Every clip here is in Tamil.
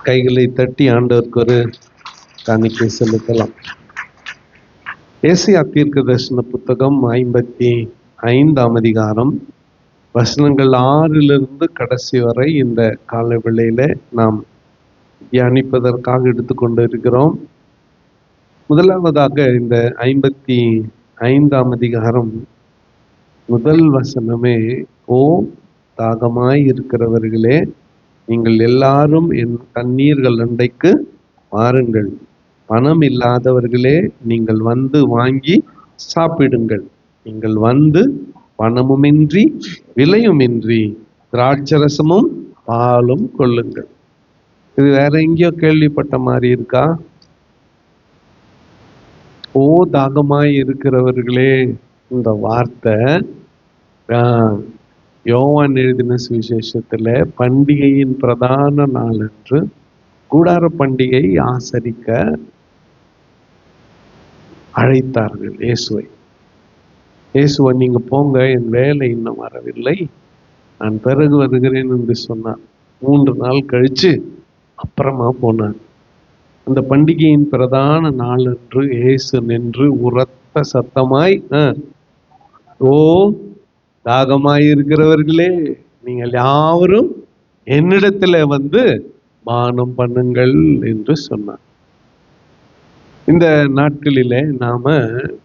கைகளை தட்டி ஆண்டவருக்கு ஒரு காணிக்கை செலுத்தலாம். ஏசாயா தீர்க்க தரிசன புத்தகம் 55ஆம் அதிகாரம் வசனங்கள் 6 கடைசி வரை இந்த கால வேளையில நாம் தியானிப்பதற்காக எடுத்துக்கொண்டு இருக்கிறோம். முதலாவதாக இந்த 55ஆம் அதிகாரம் முதல் வசனமே, ஓ தாகமாய் இருக்கிறவர்களே, நீங்கள் எல்லாரும் என் தண்ணீர்கள் அண்டைக்கு வாருங்கள். பணம் இல்லாதவர்களே, நீங்கள் வந்து வாங்கி சாப்பிடுங்கள். நீங்கள் வந்து பணமுமின்றி விலையுமின்றி திராட்சரசமும் பாலும் கொள்ளுங்கள். இது வேற எங்கேயோ கேள்விப்பட்ட மாதிரி இருக்கா? ஓ தாகமாய் இருக்கிறவர்களே, இந்த வார்த்தை யோவான் எழுதின சுவிசேஷத்துல பண்டிகையின் பிரதான நாள் என்று கூடார பண்டிகை ஆசரிக்க அழைத்தார்கள் இயேசுவை நீங்க போங்க, என் வேலை இன்னும் வரவில்லை, நான் பிறகு வருகிறேன் என்று சொன்னார். 3 நாள் கழிச்சு அப்புறமா போனார். அந்த பண்டிகையின் பிரதான நாள் என்று இயேசு நின்று உரத்த சத்தமாய், ஓ தாகமாய் இருக்கிறவர்களே, நீங்கள் யாவரும் என்னிடத்துல வந்து பானம் பண்ணுங்கள் என்று சொன்னார். இந்த நாட்களிலே நாம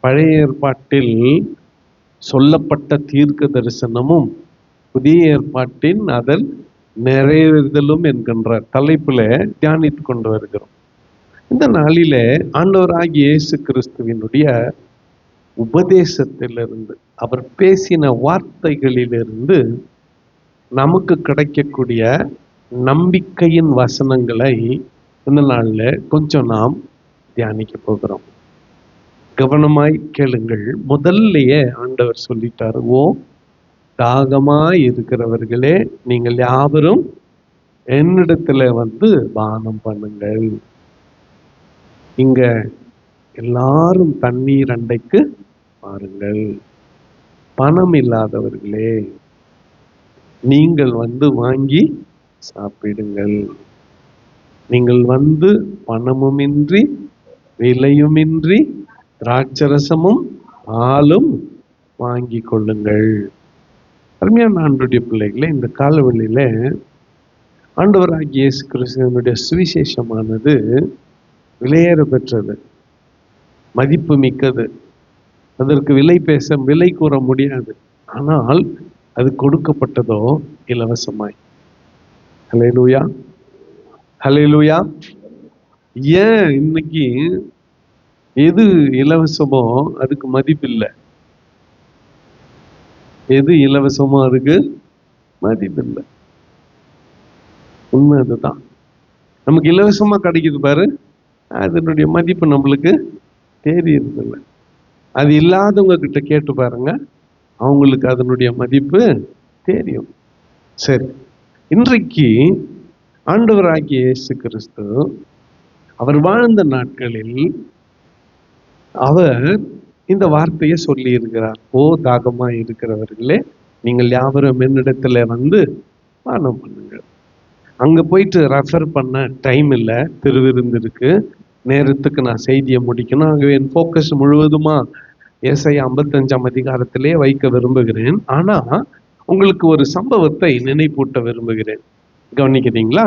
பழைய ஏற்பாட்டில் சொல்லப்பட்ட தீர்க்க தரிசனமும் புதிய ஏற்பாட்டின் அதன் நிறைவேறுதலும் என்கின்ற தலைப்புல தியானித்து கொண்டு வருகிறோம். இந்த நாளிலே ஆண்டவராகிய இயேசு கிறிஸ்துவினுடைய உபதேசத்திலிருந்து, அவர் பேசின வார்த்தைகளிலிருந்து நமக்கு கிடைக்கக்கூடிய நம்பிக்கையின் வசனங்களை இந்த நாள்ல கொஞ்சம் நாம் தியானிக்க போகிறோம். கவனமாய் கேளுங்கள். முதல்லயே ஆண்டவர் சொல்லிட்டாரு, ஓ தாகமாய் இருக்கிறவர்களே, நீங்கள் யாவரும் என்னிடத்துல வந்து பானம் பண்ணுங்கள். இங்க எல்லாரும் தண்ணீர் அண்டைக்கு பாருங்கள். பணம் இல்லாதவர்களே, நீங்கள் வந்து வாங்கி சாப்பிடுங்கள். நீங்கள் வந்து பணமுமின்றி விலையுமின்றி திராட்சரசமும் பாலும் வாங்கி கொள்ளுங்கள். அருமையான ஆண்டவருடைய பிள்ளைகளே, இந்த காலவெளியில ஆண்டவராகிய இயேசு கிறிஸ்துவினுடைய சுவிசேஷமானது விலையேற பெற்றது, மதிப்பு மிக்கது. அதற்கு விலை கூற முடியாது. ஆனால் அது கொடுக்கப்பட்டதோ இலவசமாய். ஹல்லேலூயா, ஹல்லேலூயா. ஏன் இன்னைக்கு எது இலவசமோ அதுக்கு மதிப்பு இல்லை, எது இலவசமோ அதுக்கு மதிப்பு இல்லை. உண்மை அதுதான். நமக்கு இலவசமா கிடைக்குது பாரு, அதனுடைய மதிப்பு நம்மளுக்கு தெரியறதில்லை. அது இல்லாதவங்க கிட்ட கேட்டு பாருங்க, அவங்களுக்கு அதனுடைய மதிப்பு தெரியும். சரி, இன்றைக்கு ஆண்டவராகிய இயேசு கிறிஸ்து அவர் வாழ்ந்த நாட்களில் அவர் இந்த வார்த்தையை சொல்லி இருக்கிறார், ஓ தாகமா இருக்கிறவர்களே, நீங்கள் யாவரும் என்னிடத்துல வந்து பானம் பண்ணுங்கள். அங்க போயிட்டு ரெஃபர் பண்ண டைம் இல்லை, திருவிருந்து இருக்கு, நேரத்துக்கு நான் செய்தியை முடிக்கணும். ஆகவே என் ஃபோக்கஸ் முழுவதுமா ஏசாயா 55ஆம் அதிகாரத்திலே வைக்க விரும்புகிறேன். ஆனா உங்களுக்கு ஒரு சம்பவத்தை நினைப்பூட்ட விரும்புகிறேன். கவனிக்கிறீங்களா?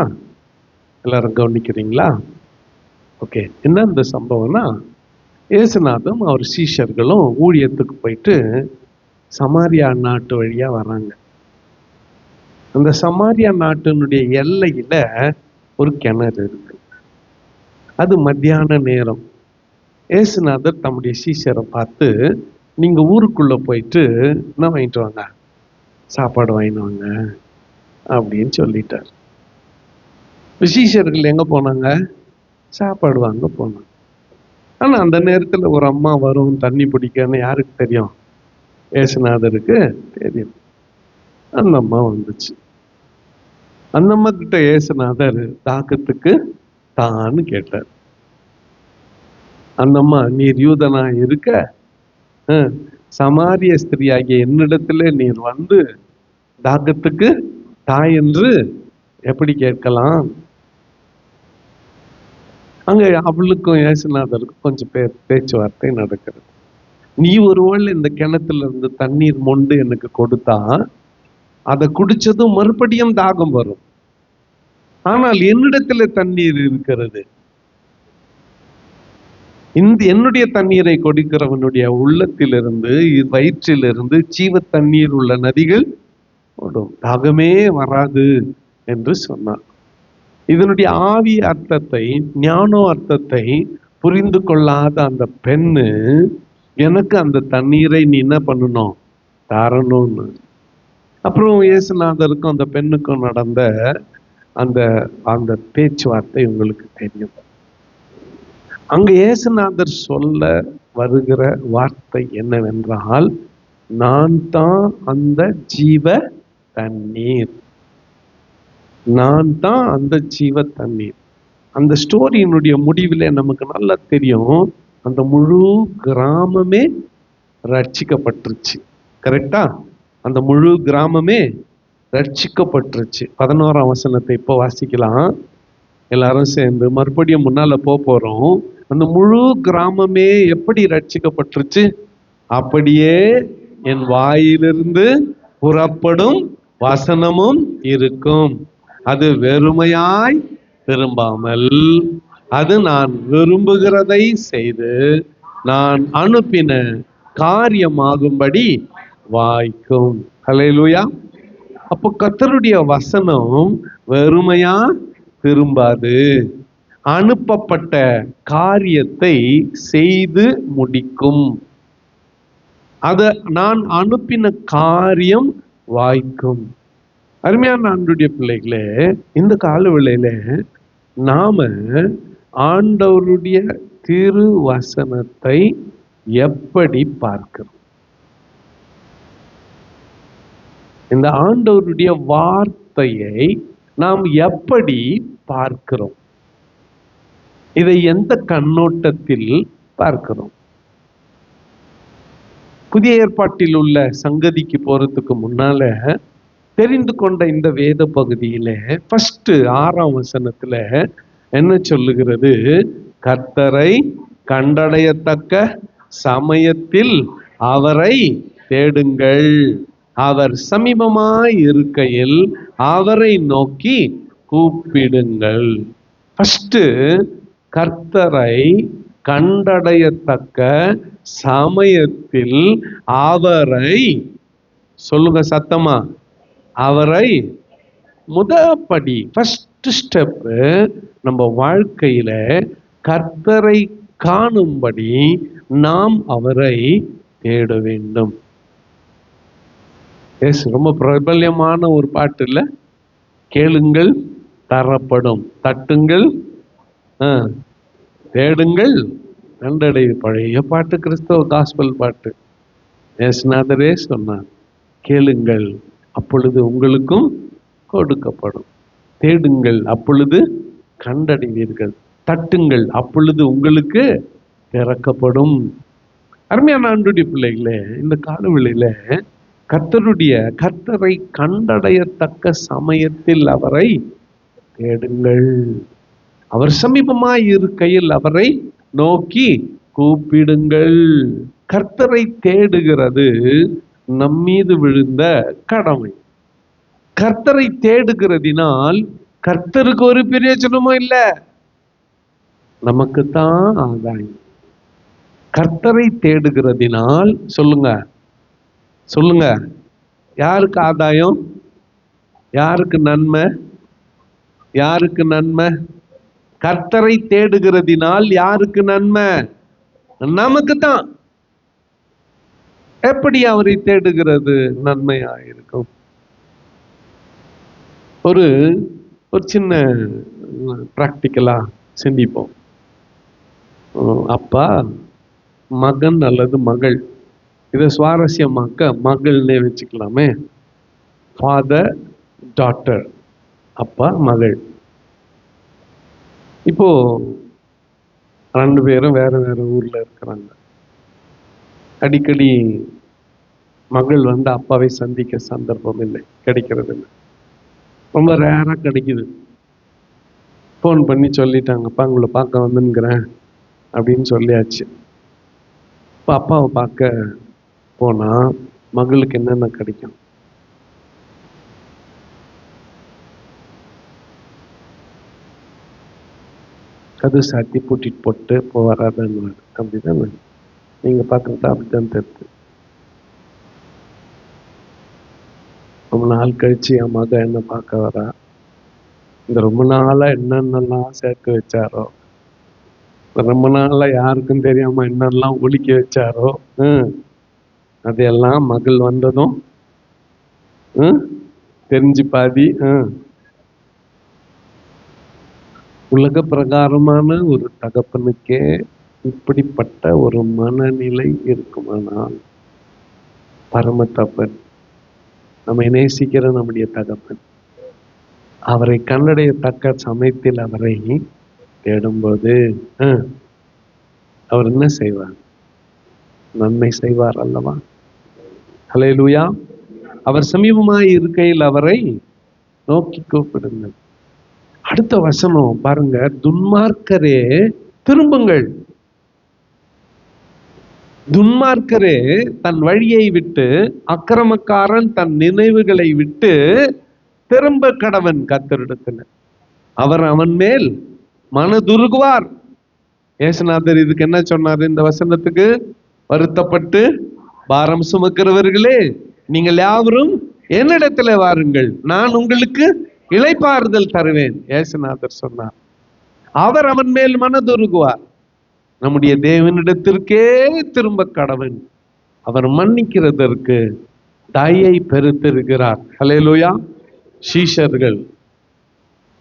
எல்லாரும் கவனிக்கிறீங்களா? ஓகே. என்ன இந்த சம்பவம்னா, இயேசுநாதரும் அவர் சீஷர்களும் ஊழியத்துக்கு போயிட்டு சமாரியா நாட்டு வழியா வராங்க. அந்த சமாரியா நாட்டினுடைய எல்லையில ஒரு கிணறு இருக்கு. அது மத்தியான நேரம். இயேசுநாதர் தம்முடைய சீஷரை பார்த்து, நீங்க ஊருக்குள்ள போயிட்டு என்ன வாங்கிட்டு வாங்க, சாப்பாடு வாங்கிட்டு வாங்க அப்படின்னு சொல்லிட்டார். சீஷர்கள் எங்க போனாங்க? சாப்பாடு வாங்க போனாங்க. ஆனா அந்த நேரத்துல ஒரு அம்மா வரும் தண்ணி பிடிக்கன்னு யாருக்கு தெரியும்? இயேசுநாதருக்கு தெரியும். அந்த அம்மா வந்துச்சு. அந்த அம்மா கிட்ட இயேசுநாதர் தாகத்துக்கு தான்னு கேட்டார். அந்த அம்மா, நீர் யூதனா இருக்க சமாரிய ஸ்திரியாகிய என்னிடத்துல நீர் வந்து தாகத்துக்கு தாய் என்று எப்படி கேட்கலாம்? அங்க அவளுக்கும் இயேசுநாதருக்கும் கொஞ்சம் பேச்சுவார்த்தை நடக்கிறது. நீ ஒருவேளை இந்த கிணத்துல இருந்து தண்ணீர் மொண்டு எனக்கு கொடுத்தா அதை குடிச்சதும் மறுபடியும் தாகம் வரும். ஆனால் என்னிடத்துல தண்ணீர் இருக்கிறது, என்னுடைய தண்ணீரை கொடுக்கிறவனுடைய உள்ளத்திலிருந்து வயிற்றிலிருந்து ஜீவ தண்ணீர் உள்ள நதிகள் ஓடும், தாகமே வராது என்று சொன்னார். இதனுடைய ஆவி அர்த்தத்தை, ஞானோ அர்த்தத்தை புரிந்து கொள்ளாத அந்த பெண்ணு, எனக்கு அந்த தண்ணீரை நீ என்ன பண்ணணும், தரணும்னு. அப்புறம் இயேசுநாதருக்கும் அந்த பெண்ணுக்கும் நடந்த அந்த அந்த பேச்சுவார்த்தை உங்களுக்கு தெரியும். அங்க இயேசுநாதர் சொல்ல வருகிற வார்த்தை என்னவென்றால், நான் தான் அந்த ஜீவ தண்ணீர், நான் தான் அந்த ஜீவ தண்ணீர். அந்த ஸ்டோரியினுடைய முடிவில் நமக்கு நல்லா தெரியும், அந்த முழு கிராமமே ரட்சிக்கப்பட்டுருச்சு. கரெக்டா? அந்த முழு கிராமமே ரட்சிக்கப்பட்டுருச்சு. 11ஆம் வசனத்தை இப்போ வாசிக்கலாம் எல்லாரும் சேர்ந்து. மறுபடியும் முன்னால போறோம். அந்த முழு கிராமமே எப்படி ரட்சிக்கப்பட்டுருச்சு? அப்படியே என் வாயிலிருந்து புறப்படும் வசனமும் இருக்கும், அது வெறுமையாய் திரும்பாமல் அது நான் விரும்புகிறதை செய்து நான் அனுப்பின காரியமாகும்படி வாய்க்கும். ஹல்லேலூயா. அப்போ கர்த்தருடைய வசனம் வெறுமையா திரும்பாது, அனுப்பப்பட்ட காரியத்தை செய்து முடிக்கும். அத நான் அனுப்பின காரியம் வாய்க்கும். அருமையான ஆண்டவருடைய பிள்ளைகளே, இந்த காலவேளையில நாம ஆண்டவருடைய திருவசனத்தை எப்படி பார்க்கிறோம்? இந்த ஆண்டவருடைய வார்த்தையை நாம் எப்படி பார்க்கிறோம்? இதை எந்த கண்ணோட்டத்தில் பார்க்கிறோம்? புதிய ஏற்பாட்டில் உள்ள சங்கதிக்கு போறதுக்கு முன்னால தெரிந்து கொண்ட இந்த வேத பகுதியில ஃபர்ஸ்ட் 6ஆம் வசனத்துல என்ன சொல்லுகிறது? கர்த்தரை கண்டடையத்தக்க சமயத்தில் அவரை தேடுங்கள், அவர் சமீபமாய் இருக்கையில் அவரை நோக்கி கூப்பிடுங்கள். ஃபர்ஸ்ட் கர்த்தரை கண்டடையத்தக்க சமயத்தில் அவரை, சொல்லுங்க சத்தமா, அவரை முதப்படி ஃபர்ஸ்ட் ஸ்டெப் நம்ம வாழ்க்கையில கர்த்தரை காணும்படி நாம் அவரை தேட வேண்டும். ரொம்ப பிரபல்யமான ஒரு பாட்டு இல்ல? கேளுங்கள் தரப்படும், தட்டுங்கள் தேடுங்கள் கண்டடை. பழைய பாட்டு, கிறிஸ்தவ காஸ்பல் பாட்டு. இயேசுநாதரே சொன்னார், கேளுங்கள் அப்பொழுது உங்களுக்கும் கொடுக்கப்படும், தேடுங்கள் அப்பொழுது கண்டடைவீர்கள், தட்டுங்கள் அப்பொழுது உங்களுக்கு திறக்கப்படும். அருமையான ஆண்டவருடைய பிள்ளைகளே, இந்த காலவெளியில கர்த்தரை கண்டடையத்தக்க சமயத்தில் அவரை தேடுங்கள், அவர் சமீபமாய் இருக்கையில் அவரை நோக்கி கூப்பிடுங்கள். கர்த்தரை தேடுகிறது நம்மீது விழுந்த கடமை. கர்த்தரை தேடுகிறதினால் கர்த்தருக்கு ஒரு பிரயோஜனமும் இல்லை, நமக்குத்தான் ஆதாயம். கர்த்தரை தேடுகிறதினால் சொல்லுங்க சொல்லுங்க, யாருக்கு ஆதாயம்? யாருக்கு நன்மை? யாருக்கு நன்மை? கர்த்தரை தேடுகிறதினால் யாருக்கு நன்மை? நமக்கு தான். எப்படி அவரை தேடுகிறது நன்மையா இருக்கும்? ஒரு சின்ன பிராக்டிக்கலா சிந்திப்போம். அப்பா மகன் அல்லது மகள், இதை சுவாரஸ்யமாக்க மகள்னே வச்சுக்கலாமே. ஃபாதர் டாட்டர், அப்பா மகள். இப்போ 2 பேரும் வேற வேற ஊர்ல இருக்கிறாங்க. அடிக்கடி மகள் அப்பாவை சந்திக்க சந்தர்ப்பம் இல்லை, கிடைக்கிறது இல்லை, ரொம்ப ரேரா கிடைக்குது. ஃபோன் பண்ணி சொல்லிட்டாங்கப்பா உங்களை பார்க்க வந்துங்கிறேன் அப்படின்னு சொல்லியாச்சு. இப்போ அப்பாவை பார்க்க போனா மகளுக்கு என்னென்ன கிடைக்கும்? கது சாத்தி பூட்டிட்டு போட்டு வராதுன்னு அப்படிதான் நீங்க பார்க்கறதா அப்படித்தான் தெரியுது. ரொம்ப நாள் கழிச்சு என் மக என்ன பார்க்க வரா. இந்த ரொம்ப நாளா என்னென்னலாம் சேர்த்து வச்சாரோ, ரொம்ப நாளா யாருக்கும் தெரியாம என்னெல்லாம் ஒழிக்க வச்சாரோ, அதையெல்லாம் மகள் வந்ததும் தெரிஞ்சு பாதி. உலக பிரகாரமான ஒரு தகப்பனுக்கே இப்படிப்பட்ட ஒரு மனநிலை இருக்குமானால், பரம தகப்பன், நம்மை நேசிக்கிற நம்முடைய தகப்பன், அவரை கண்டடையத்தக்க சமயத்தில் அவரை தேடும்போது அவர் என்ன செய்வார்? நன்மை செய்வார் அல்லவா? ஹல்லேலூயா. அவர் சமீபமாய் இருக்கையில் அவரை நோக்கி கூப்பிடுங்கள். அடுத்த வசனம் பாருங்க, துன்மார்க்கரே திரும்புங்கள். துன்மார்க்கரே தன் வழியை விட்டு, அக்கிரமக்காரன் தன் நினைவுகளை விட்டு திரும்ப கடவன் கர்த்தரிடத்துல, அவர் அவன் மேல் மனதுருகுவார். இயேசுநாதர் இதுக்கு என்ன சொன்னார் இந்த வசனத்துக்கு? வருத்தப்பட்டு பாரம் சுமக்கிறவர்களே நீங்கள் யாவரும் என்னிடத்துல வாருங்கள், நான் உங்களுக்கு இளைப்பாறுதல் தருவேன். இயேசுநாதர் சொன்னார். அவர் அவன் மேல் மனதுருகுவார். நம்முடைய தேவனிடத்திற்கே திரும்ப கடவன். அவர் மன்னிக்கிறதற்கு தயை பெருத்திருக்கிறார். ஹல்லேலூயா. சீஷர்கள்,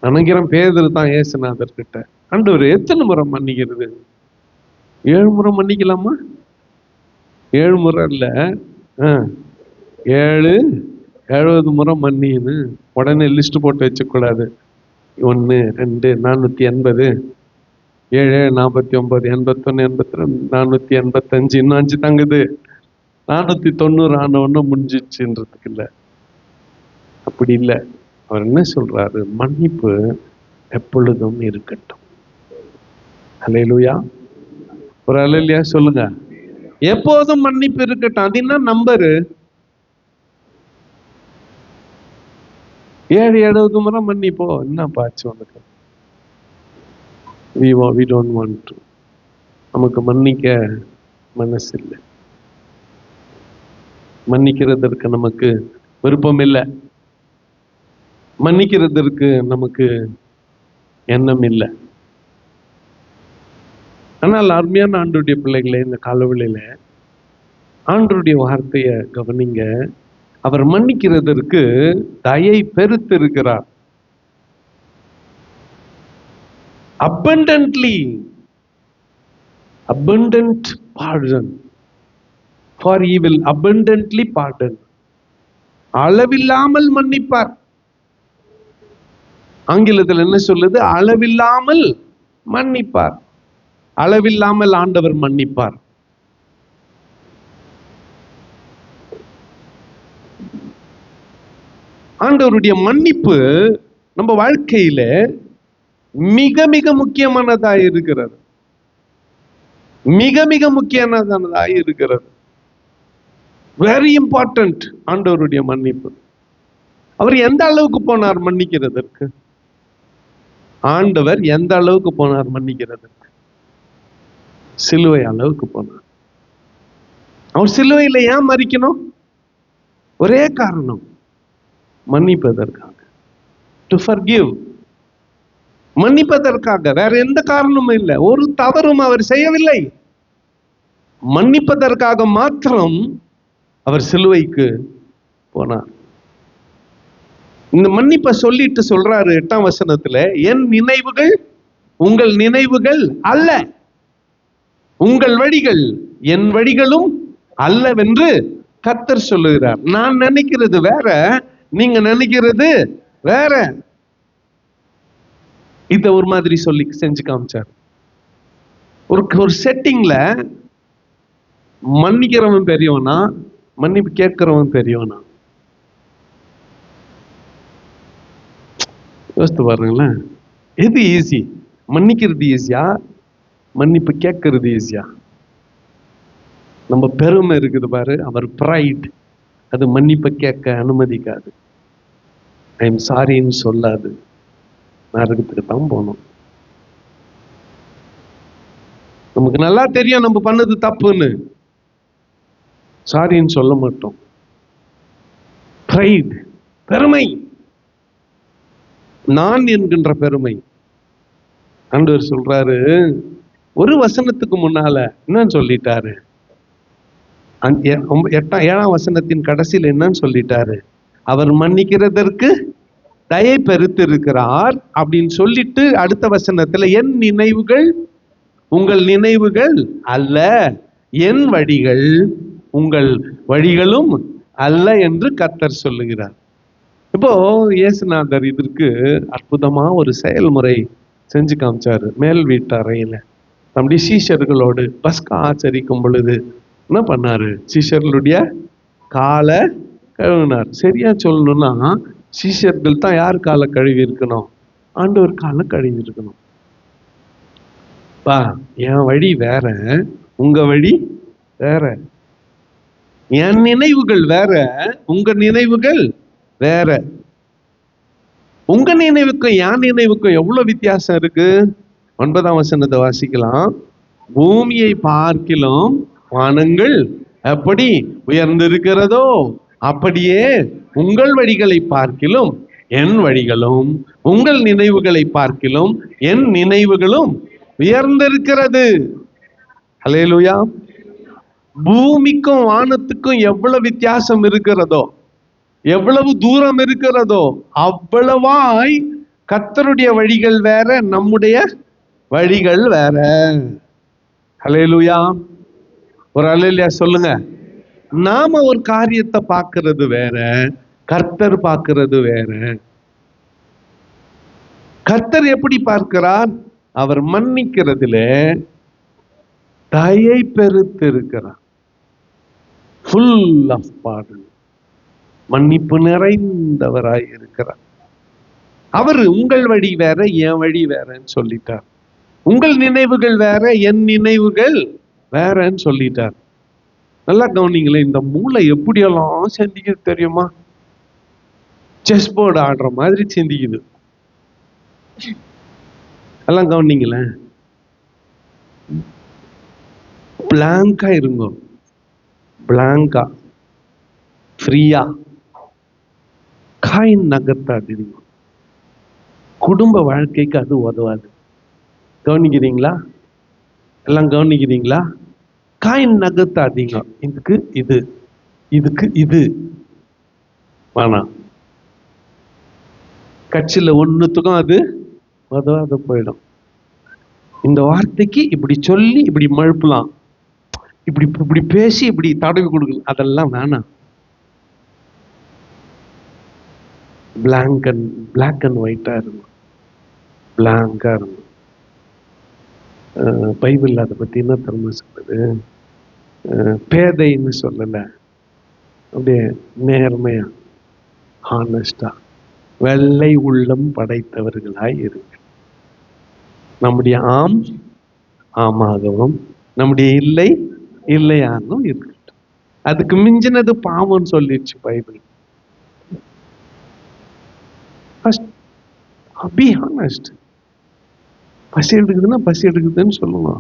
நினைக்கிறேன் பேதுரு தான் இயேசுநாதர் கிட்ட, ஆண்டவர் எத்தனை முறை மன்னிக்கிறது? 7 முறை மன்னிக்கலாமா? 7 முறை இல்ல, 70 முறை மன்னின்னு உடனே லிஸ்ட் போட்டு வச்சக்கூடாது. 1 2 480 7 49 81 82 485 இன்னும் 5 தங்குது. 490 ஆன ஒண்ணு முடிஞ்சிச்சுன்றதுக்கு இல்லை. அப்படி இல்லை. அவர் என்ன சொல்றாரு? மன்னிப்பு எப்பொழுதும் இருக்கட்டும். ஹல்லேலூயா. ஒரு ஹல்லேலூயா சொல்லுங்க. எப்போதும் மன்னிப்பு இருக்கட்டும். அது என்ன நம்பரு? 70 முறை மன்னிப்போ என்ன பாச்சு உனக்கு? we don't want to. நமக்கு மன்னிக்க மனசு இல்லை, மன்னிக்கிறதற்கு நமக்கு விருப்பம் இல்லை, மன்னிக்கிறதற்கு நமக்கு எண்ணம் இல்லை. ஆனால் அருமையான ஆண்டவருடைய பிள்ளைகளே, இந்த காலவெளியில ஆண்டவருடைய வார்த்தையை கவனிங்க. அவர் மன்னிக்கிறதற்கு தயை பெருத்திருக்கிறார். abundant pardon, for he will abundantly pardon. அளவில்லாமல் மன்னிப்பார். ஆங்கிலத்தில் என்ன சொல்லுது? அளவில்லாமல் மன்னிப்பார். அளவில்லாமல் ஆண்டவர் மன்னிப்பார். ஆண்டவருடைய மன்னிப்பு நம்ம வாழ்க்கையில மிக மிக முக்கியமானதாக இருக்கிறது. மிக மிக முக்கியமானதாக இருக்கிறது. வெரி இம்பார்ட்டன்ட் ஆண்டவருடைய மன்னிப்பு. அவர் எந்த அளவுக்கு போனார் மன்னிக்கிறதற்கு? ஆண்டவர் எந்த அளவுக்கு போனார் மன்னிக்கிறதற்கு? சிலுவை அளவுக்கு போனார். அவர் சிலுவையில ஏன் மரிக்கணும்? ஒரே காரணம், மன்னிப்பதற்காக. To forgive, மன்னிப்பதற்காக. வேற எந்த காரணமும் இல்லை. ஒரு தவறும் அவர் செய்யவில்லை. மன்னிப்பதற்காக மாத்திரம் அவர் சிலுவைக்கு போனார். இந்த மன்னிப்பை சொல்லிட்டு சொல்றாரு 8ஆம் வசனத்துல, என் நினைவுகள் உங்கள் நினைவுகள் அல்ல, உங்கள் வழிகள் என் வழிகளும் அல்லவென்று கர்த்தர் சொல்லுகிறார். நான் நினைக்கிறது வேற, நீங்க நினைக்கிறது வேற. இத ஒரு மாதிரி சொல்லி செஞ்சு காமிச்சார். ஒரு செட்டிங்ல மன்னிக்கிறவன் பெரியவனா, மன்னிப்பு கேட்கிறவன் பெரியவனா? யோசித்து பாருங்களேன். எது ஈஸி? மன்னிக்கிறது ஈஸியா, மன்னிப்பு கேட்கறது ஈஸியா? நம்ம பெருமை இருக்குது பாரு, அவர் பிரைட், அது மன்னிப்பை கேட்க அனுமதிக்காது. ஐ எம் சாரின்னு சொல்லாது, நரகத்துக்கு தான் போகணும். நமக்கு நல்லா தெரியும் நம்ம பண்ணது தப்புன்னு, சாரின்னு சொல்ல மாட்டோம். பிரைட், பெருமை, நான் என்கின்ற பெருமை. ஆண்டவர் சொல்றாரு, ஒரு வசனத்துக்கு முன்னால என்னன்னு சொல்லிட்டாரு? 7ஆம் வசனத்தின் கடைசியில் என்னன்னு சொல்லிட்டாரு? அவர் மன்னிக்கிறதற்கு தயை பெருத்து இருக்கிறார் அப்படின்னு சொல்லிட்டு அடுத்த வசனத்துல என் நினைவுகள் உங்கள் நினைவுகள் அல்ல, என் வழிகள் உங்கள் வழிகளும் அல்ல என்று கர்த்தர் சொல்லுகிறார். இப்போ இயேசுநாதர் இதற்கு அற்புதமா ஒரு செயல்முறை செஞ்சு காமிச்சாரு. மேல் வீட்டு அறையில நம்முடைய சீஷர்களோடு பஸ்கா ஆச்சரிக்கும் பொழுது என்ன பண்ணாரு? சீஷர்களுடைய காலை கழுவினார். சரியா சொல்லணும்னா சீஷர்கள் தான் யார் காலை கழுவி இருக்கணும்? ஆண்டவர் காலை கழுவி இருக்கணும். பா, என் வழி வேற, உங்க வழி வேற. என் நினைவுகள் வேற, உங்க நினைவுகள் வேற. உங்க நினைவுக்கும் என் நினைவுக்கும் எவ்வளவு வித்தியாசம் இருக்கு? 9ஆம் வசனத்தை வாசிக்கலாம். பூமியை பார்க்கிலும் வானங்கள் எப்படி உயர்ந்திருக்கிறதோ அப்படியே உங்கள் வழிகளை பார்க்கிலும் என் வழிகளும், உங்கள் நினைவுகளை பார்க்கிலும் என் நினைவுகளும் உயர்ந்திருக்கிறது. ஹல்லேலூயா. பூமிக்கும் வானத்துக்கும் எவ்வளவு வித்தியாசம் இருக்கிறதோ, எவ்வளவு தூரம் இருக்கிறதோ, அவ்வளவாய் கர்த்தருடைய வழிகள் வேற, நம்முடைய வழிகள் வேற. ஹல்லேலூயா. ஒரு ஹல்லேலூயா சொல்லுங்க. நாம ஒரு காரியத்தை பார்க்கிறது வேற, கர்த்தர் பார்க்கிறது வேற. கர்த்தர் எப்படி பார்க்கிறார்? அவர் மன்னிக்கிறதுல தயை பெருத்து இருக்கிறார். ஃபுல் ஆஃப் பார்டன், மன்னிப்பு நிறைந்தவராய் இருக்கிறார். அவர் உங்கள் வழி வேற, என் வழி வேறன்னு சொல்லிட்டார். உங்கள் நினைவுகள் வேற, என் நினைவுகள் வேறன்னு சொல்லிட்டார். நல்லா கவனிங்களேன், இந்த மூளை எப்படியெல்லாம் சிந்திக்குது தெரியுமா? செஸ் போர்டு ஆடுற மாதிரி சிந்திக்குது. எல்லாம் கவனிங்களேன். பிளாங்கா இருங்க, பிளாங்கா ஃப்ரீயா, காயின் நகர்த்தாதீங்க. குடும்ப வாழ்க்கைக்கு அது உதவாது. கவனிக்கிறீங்களா? எல்லாம் கவனிக்கிறீங்களா? காயின் நகர்த்தாதீங்க. இதுக்கு இது, இதுக்கு இது வேணாம். கட்சியில ஒண்ணுத்துக்கும் அது உதவாத போயிடும். இந்த வார்த்தைக்கு இப்படி சொல்லி இப்படி மழுப்பலாம், இப்படி இப்படி பேசி இப்படி தடவி கொடுக்கலாம், அதெல்லாம் வேணாம். பிளாக் அண்ட் ஒயிட்டா இருக்கும், பிளாங்கா இருக்கும். பைபிள் அதை பத்தி என்ன தெரியுமா சொல்லுது? பேதைன்னு சொல்லல, அப்படியே நேர்மையா, ஹானஸ்டா, வெள்ளை உள்ளம் படைத்தவர்களாய் இருக்கு. நம்முடைய ஆம் ஆமாகவும், நம்முடைய இல்லை இல்லையாகவும் இருக்கட்டும். அதுக்கு மிஞ்சினது பாவம்னு சொல்லிடுச்சு பைபிள். Be honest. பசி எடுக்குதுன்னா பசி எடுக்குதுன்னு சொல்லுங்க,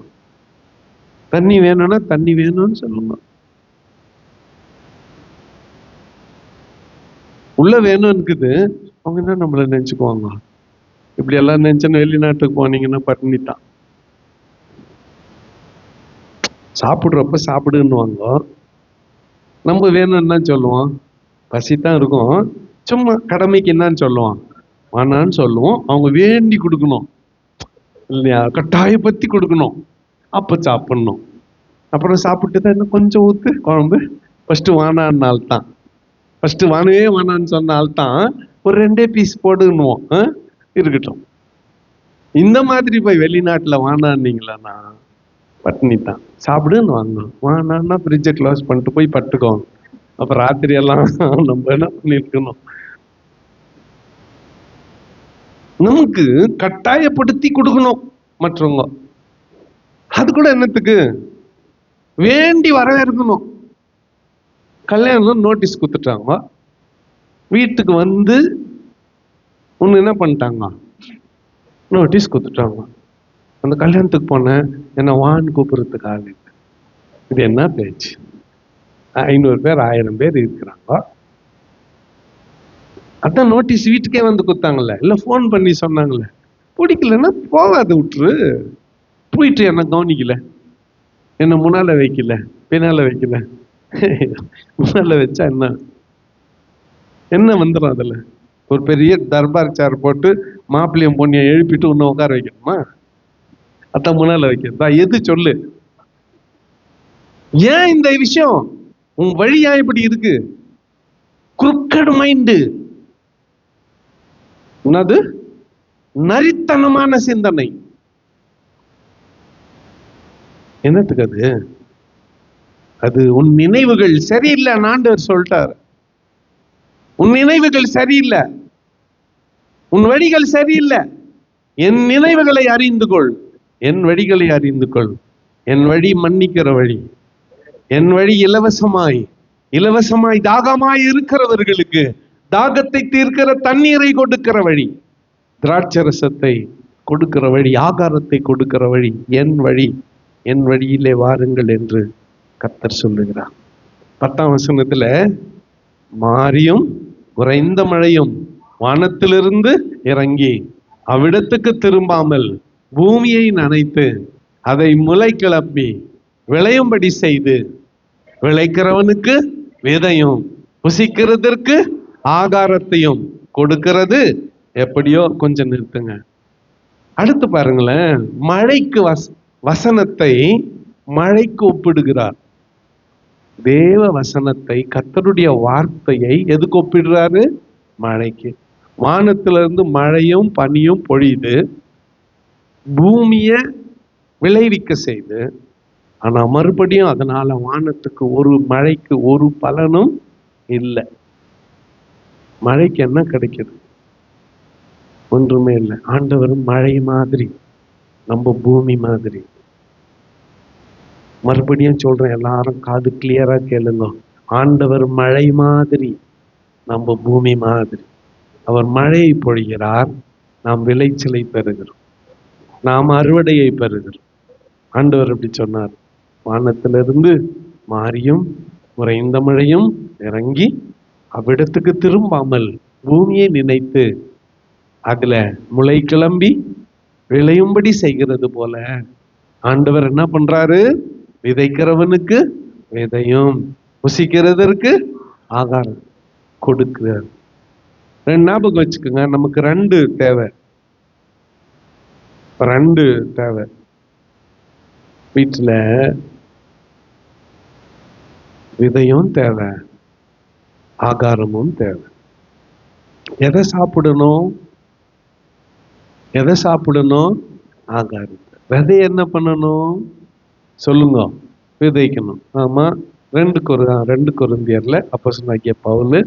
தண்ணி வேணும்னா தண்ணி வேணும்னு சொல்லுங்க. உள்ள வேணும் இருக்குது, அவங்க என்ன நம்மள நினைச்சுக்குவாங்க? இப்படி எல்லாம் நினைச்சுன்னு வெளிநாட்டுக்கு போனீங்கன்னா பட்டினி தான். சாப்பிடுறப்ப சாப்பிடுன்னுவாங்க, நம்ம வேணும்னு சொல்லுவோம், பசி தான் இருக்கும். சும்மா கடமைக்கு என்னன்னு சொல்லுவோம், வேணான்னு சொல்லுவோம். அவங்க வேண்டி கொடுக்கணும் இல்லையா, கட்டாயப்படுத்தி கொடுக்கணும், அப்ப சாப்பிடணும். அப்புறம் சாப்பிட்டு தான் இன்னும் கொஞ்சம் ஊத்து குழம்பு, ஃபர்ஸ்ட் வானான்னால்தான், ஃபர்ஸ்ட் வானவே வானான்னு சொன்னால்தான் ஒரு 2 பீஸ் போடுன்னுவோம். இருக்கட்டும். இந்த மாதிரி போய் வெளிநாட்டுல வானான்னீங்களா பட்னி தான். சாப்பிடுன்னு வாங்கணும், வானான்னா ஃப்ரிட்ஜை க்ளோஸ் பண்ணிட்டு போய் பட்டுக்கோங்க. அப்ப ராத்திரி எல்லாம் நம்ம என்ன பண்ணிருக்கணும்? நமக்கு கட்டாயப்படுத்தி கொடுக்கணும் மற்றவங்க. அது கூட என்னத்துக்கு? வேண்டி வரவேற்கணும். கல்யாணம் நோட்டீஸ் கொடுத்துட்டாங்க, வீட்டுக்கு வந்து ஒன்று என்ன பண்ணிட்டாங்க, நோட்டீஸ் கொடுத்துட்டாங்க. அந்த கல்யாணத்துக்கு போனேன், என்ன வான்னு கூப்பிடுறதுக்கு ஆள் இல்லை. இது என்ன பேச்சு? 500 பேர் 1000 பேர் இருக்கிறாங்க. அதான் நோட்டீஸ் வீட்டுக்கே வந்து கொடுத்தாங்கல்ல, இல்லை ஃபோன் பண்ணி சொன்னாங்கல்ல. பிடிக்கலன்னா போகாத விட்டுரு. போயிட்டு என்ன கவனிக்கல, என்ன முன்னால வைக்கல, பின்னால வைக்கல. முன்னால வச்சா என்ன வந்துடும்? அதுல ஒரு பெரிய தர்பார் சேர் போட்டு மாப்பிள்ளையும் பொண்ணியை எழுப்பிட்டு இன்னும் உட்கார வைக்கணுமா? அதான் முன்னால வைக்கிறதா? எது சொல்லு? ஏன் இந்த விஷயம் உன் வழியா இப்படி இருக்கு? குறுக்கடு மைண்டு, என்னது நரித்தனமான சிந்தனை. என்னத்துக்கு அது? அது உன் நினைவுகள் சரியில்லை. ஆண்டவர் சொல்லிட்டார், உன் நினைவுகள் சரியில்லை, உன் வழிகள் சரியில்லை. என் நினைவுகளை அறிந்து கொள், என் வழிகளை அறிந்து கொள். என் வழி மன்னிக்கிற வழி, என் வழி இலவசமாய் தாகமாய் இருக்கிறவர்களுக்கு தாகத்தை தீர்க்கிற தண்ணீரை கொடுக்கிற வழி, திராட்சரசத்தை கொடுக்கிற வழி, ஆகாரத்தை கொடுக்கிற வழி என் வழி. என் வழியிலே வாருங்கள் என்று கர்த்தர் சொல்லுகிறார். 10ஆம் வசனத்துல, மாரியும் உறைந்த மழையும் வானத்திலிருந்து இறங்கி அவ்விடத்துக்கு திரும்பாமல் பூமியை நனைத்து அதை முளை கிளப்பி விளையும்படி செய்து, விளைக்கிறவனுக்கு விதையும் புசிக்கிறதற்கு ஆகாரத்தையும் கொடுக்கிறது. எப்படியோ கொஞ்சம் நிறுத்துங்க. அடுத்து பாருங்களேன், மழைக்கு வசனத்தை மழைக்கு ஒப்பிடுகிறார். தேவ வசனத்தை, கர்த்தருடைய வார்த்தையை எதுக்கு ஒப்பிடுறாரு? மழைக்கு. வானத்திலிருந்து மழையும் பனியும் பொழியுது, பூமிய விளைவிக்க செய்து. ஆனா மறுபடியும் அதனால வானத்துக்கு ஒரு மழைக்கு ஒரு பலனும் இல்லை. மழைக்கு என்ன கிடைக்குது? ஒன்றுமே இல்லை. ஆண்டவர் மழை மாதிரி, நம்ம பூமி மாதிரி. மறுபடியும் சொல்றேன், எல்லாரும் காது கிளியரா கேளுங்க. ஆண்டவர் மழை மாதிரி, நம்ம பூமி மாதிரி. அவர் மழையை பொழிகிறார், நாம் விளைச்சலை பெறுகிறோம், நாம் அறுவடையை பெறுகிறோம். ஆண்டவர் அப்படி சொன்னார், வானத்திலிருந்து மாரியும் உறைந்த மழையும் இறங்கி அவ்விடத்துக்கு திரும்பாமல் பூமியை நினைத்து அதுல முளை கிளம்பி விளையும்படி செய்கிறது போல ஆண்டவர் என்ன பண்றாரு? விதைக்கிறவனுக்கு விதையும் புசிக்கிறதற்கு ஆகாரம் கொடுக்கிறார். ஞாபகம் வச்சுக்கோங்க, நமக்கு 2 தேவை. 2 தேவை வீட்டுல. விதையும் தேவை, ஆகாரமும் தேவை. எதை சாப்பிடணும்? ஆகாரம். விதை என்ன பண்ணணும் சொல்லுங்க? விதைக்கணும். ஆமா, 2 கொரிந்தியர்ல அப்போஸ்தலனாகிய பவுல்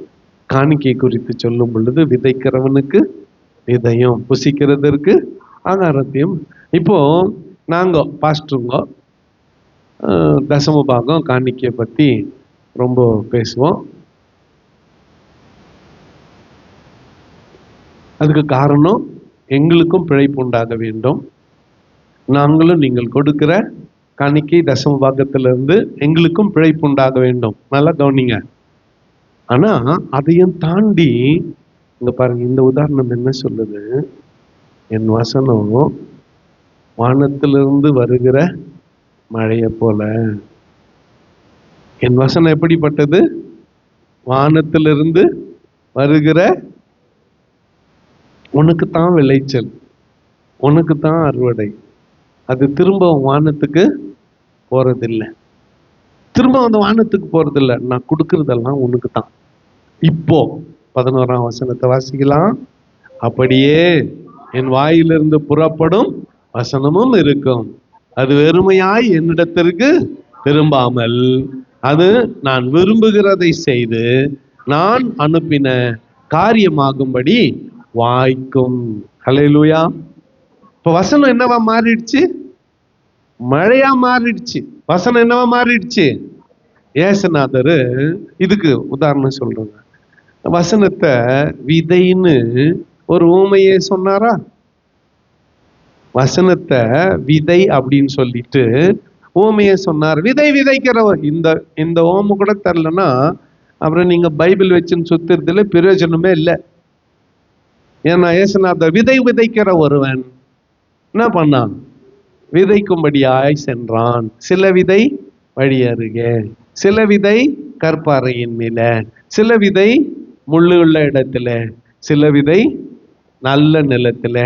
காணிக்கை குறித்து சொல்லும் பொழுது, விதைக்கிறவனுக்கு விதையும் புசிக்கிறதற்கு ஆகாரத்தையும். இப்போ நாங்க பாஸ்டருங்க தசம பாகம் காணிக்கையை பத்தி ரொம்ப பேசுவோம். அதுக்கு காரணம், எங்களுக்கும் பிழைப்பு உண்டாக வேண்டும். நாங்களும் நீங்கள் கொடுக்கிற காணிக்கை தசம பாகத்திலிருந்து எங்களுக்கும் பிழைப்பு உண்டாக வேண்டும். நல்லா கவனிங்க. ஆனா அதையும் தாண்டி இங்க பாருங்க, இந்த உதாரணம் என்ன சொல்லுது? என் வசனம் வானத்திலிருந்து வருகிற மழையை போல. என் வசனம் எப்படிப்பட்டது? வானத்திலிருந்து வருகிற, உனக்கு தான் விளைச்சல், உனக்கு தான் அறுவடை. அது திரும்ப வானத்துக்கு போறதில்லை, திரும்ப அந்த வானத்துக்கு போறதில்லை. நான் கொடுக்கறதெல்லாம் உனக்கு தான். இப்போ 11ஆம் வசனத்தை வாசிக்கலாம். அப்படியே என் வாயிலிருந்து புறப்படும் வசனமும் இருக்கும், அது வெறுமையாய் என்னிடத்திற்கு திரும்பாமல் அது நான் விரும்புகிறதை செய்து நான் அனுப்பின காரியமாகும்படி வாய்க்கும். ஹல்லேலூயா. இப்ப வசனம் என்னவா மாறிடுச்சு? மழையா மாறிடுச்சு. வசனம் என்னவா மாறிடுச்சு? ஏசுநாதர் இதுக்கு உதாரணம் சொல்றேங்க. வசனத்தை விதைன்னு ஒரு ஊமையே சொன்னாரா? வசனத்தை விதை அப்படின்னு சொல்லிட்டு ஊமையை சொன்னார். விதை விதைக்கிறவர். இந்த ஓமை கூட தரலன்னா அப்புறம் நீங்க பைபிள் வச்சுன்னு சுத்துறதுல பிரயோஜனமே இல்லை. ஏன்னா ஏசுநாதர் விதை விதைக்கிற ஒருவன் என்ன பண்ணான்? விதைக்கும்படியாய் சென்றான். சில விதை வழி அருகே, சில விதை கற்பாறையின் மேல, சில விதை முள்ளு உள்ள இடத்துல, சில விதை நல்ல நிலத்துல.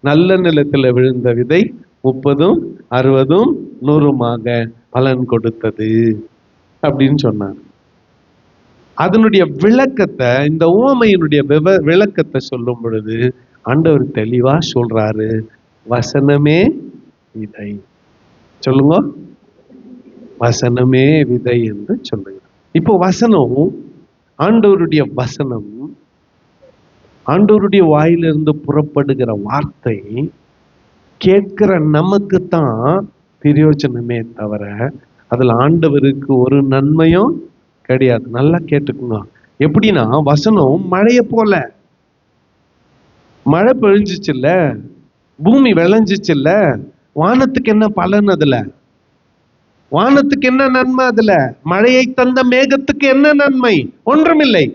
நல்ல நிலத்துல விழுந்த விதை 30, 60, 100 பலன் கொடுத்தது அப்படின்னு சொன்னார். அதனுடைய விளக்கத்தை, இந்த உவமையினுடைய விளக்கத்தை சொல்லும் பொழுது ஆண்டவர் தெளிவா சொல்றாரு, வசனமே விதை. சொல்லுங்க, வசனமே விதை என்று சொல்லுங்க. இப்போ வசனம், ஆண்டவருடைய வசனம், ஆண்டவருடைய வாயிலிருந்து புறப்படுகிற வார்த்தை கேட்கிற நமக்கு தான் பிரயோஜனமே தவிர அதுல ஆண்டவருக்கு ஒரு நன்மையும் கிடையாது. நல்லா கேட்டுக்கோங்க. எப்படின்னா, வசனம் மழைய போல. மழை பெழிஞ்சிச்சு இல்ல, பூமி விளைஞ்சிச்சு இல்ல, வானத்துக்கு என்ன பலன்? அதுல வானத்துக்கு என்ன நன்மை? அதுல மழையை தந்த மேகத்துக்கு என்ன நன்மை? ஒன்றுமில்லை.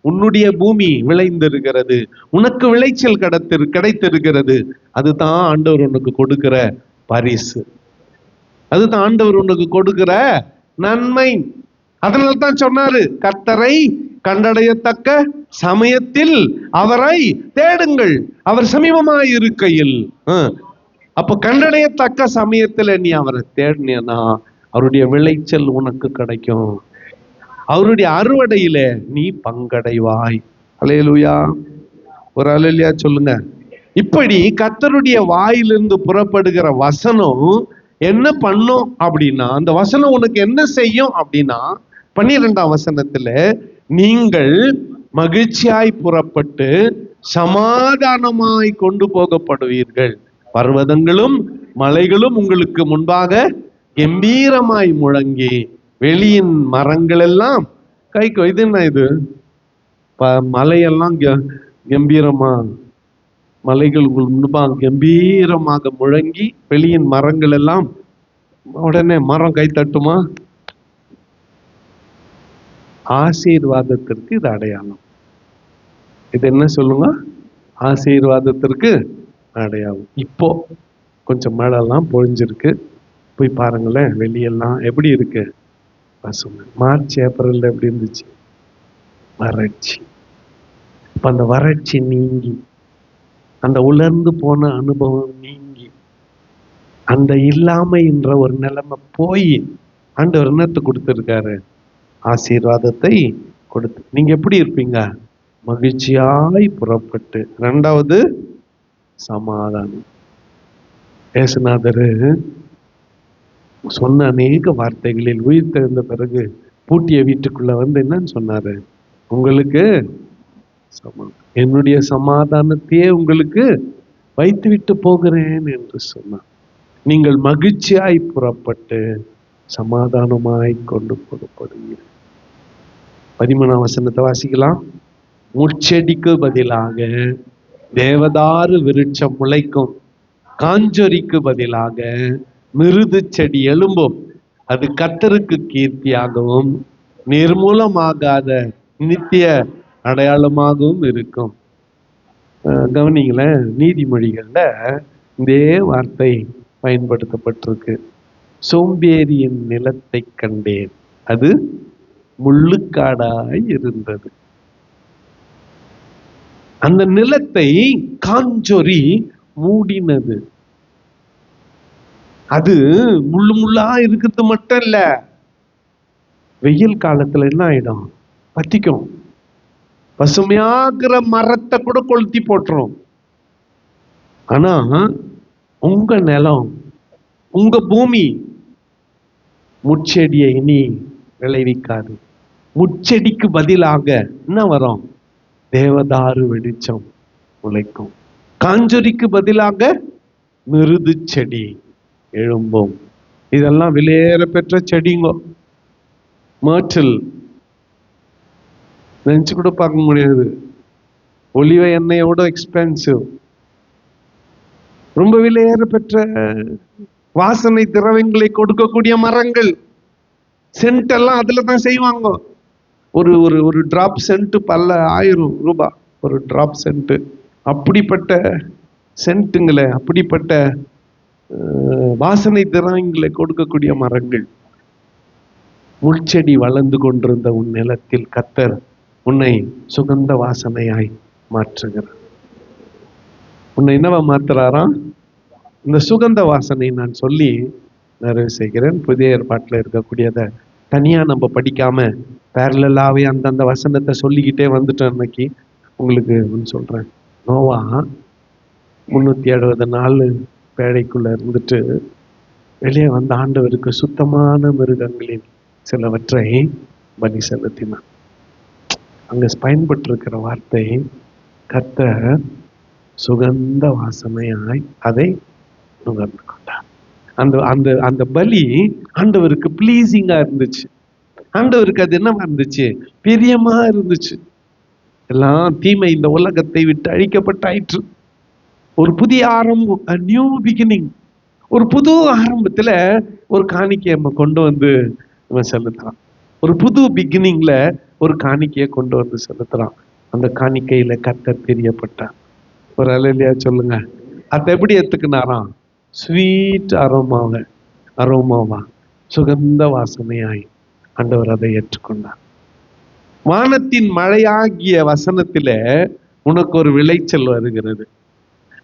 உன்னுடைய பூமி விளைந்திருக்கிறது, உனக்கு விளைச்சல் கிடைத்திருக்கிறது. அதுதான் ஆண்டவர் உனக்கு கொடுக்கிற பரிசு, அதுதான் ஆண்டவர் உனக்கு கொடுக்கிற நன்மை. அதனால தான் சொன்னாரு, கர்த்தரை கண்டடையத்தக்க சமயத்தில் அவரை தேடுங்கள், அவர் சமீபமாய் இருக்கையில். அப்ப கண்டடையத்தக்க சமயத்துல நீ அவரை தேடினா அவருடைய விளைச்சல் உனக்கு கிடைக்கும், அவருடைய அறுவடையில நீ பங்கடைவாய். அல்லேலூயா. ஒரு அல்லேலூயா சொல்லுங்க. இப்படி கர்த்தருடைய வாயிலிருந்து புறப்படுகிற வசனம் என்ன பண்ணும் அப்படின்னா, அந்த வசனம் உனக்கு என்ன செய்யும் அப்படின்னா, 12ஆம் வசனத்துல, நீங்கள் மகிழ்ச்சியாய் புறப்பட்டு சமாதானமாய் கொண்டு போகப்படுவீர்கள், பர்வதங்களும் மலைகளும் உங்களுக்கு முன்பாக கம்பீரமாய் முழங்கி வெளியின் மரங்கள் எல்லாம் கைக்கு. இது என்ன இது? மலையெல்லாம் கம்பீரமா, மலைகள் முன்பாக கம்பீரமாக முழங்கி வெளியின் மரங்கள் எல்லாம், உடனே மரம் கை தட்டுமா? ஆசீர்வாதத்திற்கு இது அடையாளம். இது என்ன சொல்லுங்க? ஆசீர்வாதத்திற்கு அடையாளம். இப்போ கொஞ்சம் மழை எல்லாம் பொழிஞ்சிருக்கு, போய் பாருங்களேன், வெளியெல்லாம் எப்படி இருக்கு? பசுமை. மார்ச் ஏப்ரல் எப்படி இருந்துச்சு? வறட்சி. இப்ப அந்த வறட்சி நீங்கி, அந்த உலர்ந்து போன அனுபவம் நீங்கி, அந்த இல்லாமை என்ற ஒரு நிலைமை போய் ஆண்டவர் என்னத்தை கொடுத்திருக்காரு? ஆசீர்வாதத்தை கொடுத்து. நீங்க எப்படி இருப்பீங்க? மகிழ்ச்சியாய் புறப்பட்டு. 2வது சமாதானம். ஏசுநாதர் சொன்ன அநேக வார்த்தைகளில் உயிர் தெழுந்த பிறகு பூட்டிய வீட்டுக்குள்ள வந்து என்னன்னு சொன்னாரு? உங்களுக்கு என்னுடைய சமாதானத்தையே உங்களுக்கு வைத்து விட்டு போகிறேன் என்று சொன்னார். நீங்கள் மகிழ்ச்சியாய் புறப்பட்டு சமாதானமாய் கொண்டு போகப்படுவீர்கள். 13ஆம் வசனத்தை வாசிக்கலாம். முட்செடிக்கு பதிலாக தேவதாரு விருட்சம் முளைக்கும், காஞ்சொரிக்கு பதிலாக மிருது செடி எழும்பும், அது கர்த்தருக்கு கீர்த்தியாகவும் நிர்மூலமாகாத நித்திய அடையாளமாகவும் இருக்கும். கவனிங்களேன், நீதிமொழிகள்ல இதே வார்த்தை பயன்படுத்தப்பட்டிருக்கு. சோம்பேறியின் நிலத்தை கண்டேன், அது முள்ளுக்காடாய் இருந்தது. அந்த நிலத்தை காஞ்சொரி மூடினது. அது முள்ளு முள்ளா இருக்கிறது மட்டும் இல்ல, வெயில் காலத்துல என்ன ஆயிடும்? பத்திக்கும். பசுமையாகிற மரத்தை கூட கொளுத்தி போட்டுரும். ஆனா உங்க நிலம், உங்க பூமி முட்செடியை இனி விளைவிக்காது. முட்செடிக்கு பதிலாக என்ன வரும்? தேவதாரு வெளிச்சம் உழைக்கும், காஞ்சொரிக்கு பதிலாக மிருது செடி எழும்பும். இதெல்லாம் விலையேற பெற்ற செடிங்கோ. மர்டில் நினைச்சு கூட பார்க்க முடியாது. ஒலிவ எண்ணெயோட எக்ஸ்பென்சிவ். ரொம்ப விலையேற பெற்ற வாசனை திரவியங்களை கொடுக்கக்கூடிய மரங்கள். சென்ட் எல்லாம் அதுல தான் செய்வாங்க. ஒரு ஒரு ஒரு டிராப் சென்ட் பல 1000 ரூபாய் ஒரு டிராப் சென்ட். அப்படிப்பட்ட சென்ட்டுங்களை, அப்படிப்பட்ட வாசனை திரவியங்களை கொடுக்கக்கூடிய மரங்கள். முள்செடி வளர்ந்து கொண்டிருந்த உன் நிலத்தில் கர்த்தர் உன்னை சுகந்த வாசனையாய் மாற்றுகிறார். உன்னை என்னவா மாத்துறாராம்? இந்த சுகந்த வாசனை நான் சொல்லி நிறைவு செய்கிறேன். புதிய ஏற்பாட்டில் இருக்கக்கூடியதை தனியா நம்ம படிக்காம பேரலாவே அந்தந்த வசனத்தை சொல்லிக்கிட்டே வந்துட்டேன். இன்னைக்கு உங்களுக்கு ஒன்று சொல்றேன். நோவா 370 நாள் பேழைக்குள்ள இருந்துட்டு வெளியே வந்த ஆண்டவருக்கு சுத்தமான மிருகங்களின் சிலவற்றை பலி செலுத்தினான். அங்க பயன்பட்டிருக்கிற வார்த்தை கர்த்தர் சுகந்த வாசனையாய் அதை நுகர்ந்து கொண்டார். அந்த அந்த அந்த பலி ஆண்டவருக்கு பிளீசிங்கா இருந்துச்சு. ஆண்டவருக்கு அது என்னவா இருந்துச்சு? பிரியமா இருந்துச்சு. எல்லாம் தீமை இந்த உலகத்தை விட்டு அழிக்கப்பட்டாயிற்று. ஒரு புதிய ஆரம்பம், a new beginning. ஒரு புது ஆரம்பத்துல ஒரு காணிக்கையை நம்ம கொண்டு வந்து நம்ம செலுத்தலாம். ஒரு புது பிகினிங்ல ஒரு காணிக்கையை கொண்டு வந்து செலுத்தலாம். அந்த காணிக்கையில கர்த்தர் பிரியப்பட்டார். ஒரு அல்லேலூயா சொல்லுங்க. அதை எப்படி ஏத்துக்கினாராம்? ஸ்வீட் அரோமாவா சுகந்த வாசனையாய் ஆண்டவர் அதை ஏற்றுக்கொண்டார். வானத்தின் மழையாகிய வசனத்தில உனக்கு ஒரு விளைச்சல் வருகிறது.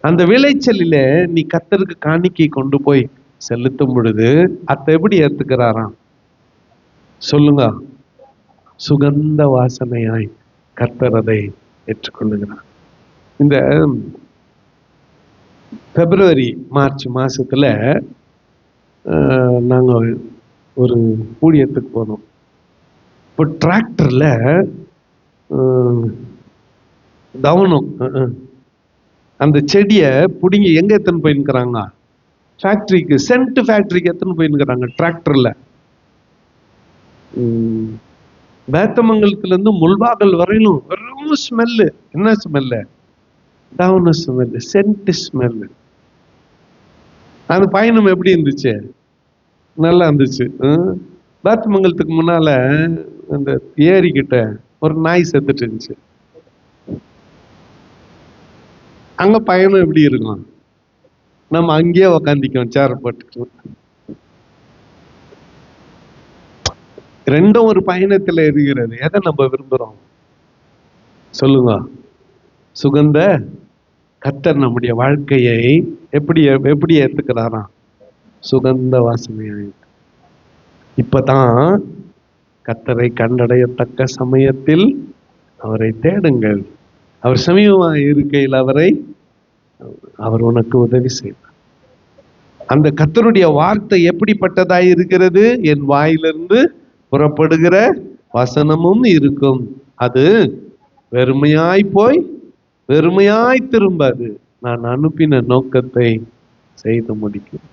அந்த விளைச்சலில நீ கர்த்தருக்கு காணிக்கை கொண்டு போய் செலுத்தும் பொழுது அதை எப்படி ஏத்துக்கிறாராம்? சொல்லுங்க. சுகந்த வாசனையாய் கர்த்தர் அதை ஏற்றுக்கொள்ளுகிறார். இந்த பிப்ரவரி மார்ச் மாசத்துல நாங்க ஒரு ஊழியத்துக்கு போனோம். இப்போ டிராக்டர்ல கவனம் அந்த செடியை பிடிங்கி எங்க எத்தனை போயிருக்கிறாங்க? ஃபேக்டரிக்கு, சென்ட் ஃபேக்டரிக்கு எத்தனை போயிருக்கிறாங்க டிராக்டர்ல. வேத்தமங்கலத்துல இருந்து முள்பாகல் வரையிலும் வெறும் ஸ்மெல்லு. என்ன smell? Town smell, scent smell. அந்த பயணம் எப்படி இருந்துச்சு? நல்லா இருந்துச்சு. வேத்தமங்கலத்துக்கு முன்னால அந்த ஏரிக்கிட்ட ஒரு நாய் செத்துட்டு இருந்துச்சு. அங்க பயணம் எப்படி இருக்கும்? நம்ம அங்கேயே உக்காந்திக்கோம், சேர் போட்டுக்கோம். ரெண்டும் ஒரு பயணத்துல இருக்கிறது. எதை நம்ம விரும்புறோம் சொல்லுங்க? சுகந்த கர்த்தர் நம்முடைய வாழ்க்கையை எப்படி ஏத்துக்கிறாராம்? சுகந்த வாசனையாய். இப்பதான் கர்த்தரை கண்டடையத்தக்க சமயத்தில் அவரை தேடுங்கள். அவர் சமீபமா இருக்கையில் அவர் உனக்கு உதவி செய்வார். அந்த கர்த்தருடைய வார்த்தை எப்படிப்பட்டதாய் இருக்கிறது? என் வாயிலிருந்து புறப்படுகிற வசனமும் இருக்கும். அது வெறுமையாய் போய் வெறுமையாய் திரும்பாது. நான் அனுப்பின நோக்கத்தை செய்து முடிக்கும்.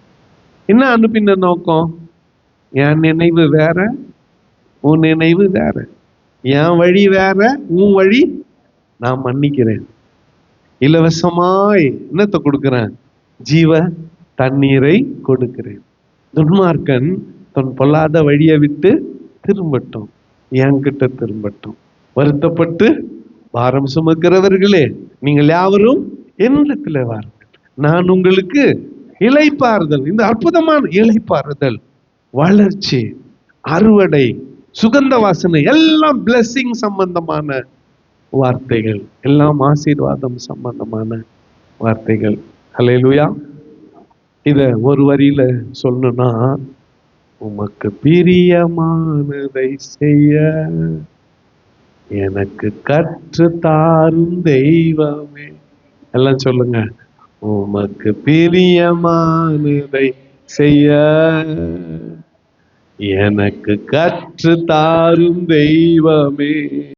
என்ன அனுப்பின நோக்கம்? என் நினைவு வேற, உன் நினைவு வேற. என் வழி வேற, உன் வழி. நான் மன்னிக்கிறேன். இலவசமாய் என்னத்தை கொடுக்கிறேன்? ஜீவ தண்ணீரை கொடுக்கிறேன். துன்மார்க்கன் தன் பொல்லாத வழியை விட்டு திரும்பட்டும், என்கிட்ட திரும்பட்டும். வருத்தப்பட்டு பாரம் சுமக்கிறவர்களே, நீங்கள் யாவரும் என்னிடத்தில் வாருங்கள், நான் உங்களுக்கு இளைப்பாறுதல். இந்த அற்புதமான இளைப்பாறுதல், வளர்ச்சி, அறுவடை, சுகந்த வாசனை எல்லாம் பிளெஸிங் சம்பந்தமான வார்த்தைகள், எல்லாம் ஆசீர்வாதம் சம்பந்தமான வார்த்தைகள். ஹல்லேலூயா. இத ஒரு வரியில சொல்லணும்னா, உமக்கு பிரியமானதை செய்ய எனக்கு கற்று தாரும் தெய்வமே. எல்லாம் சொல்லுங்க. உமக்கு பிரியமானதை செய்ய எனக்கு கற்று தாரும் தெய்வமே.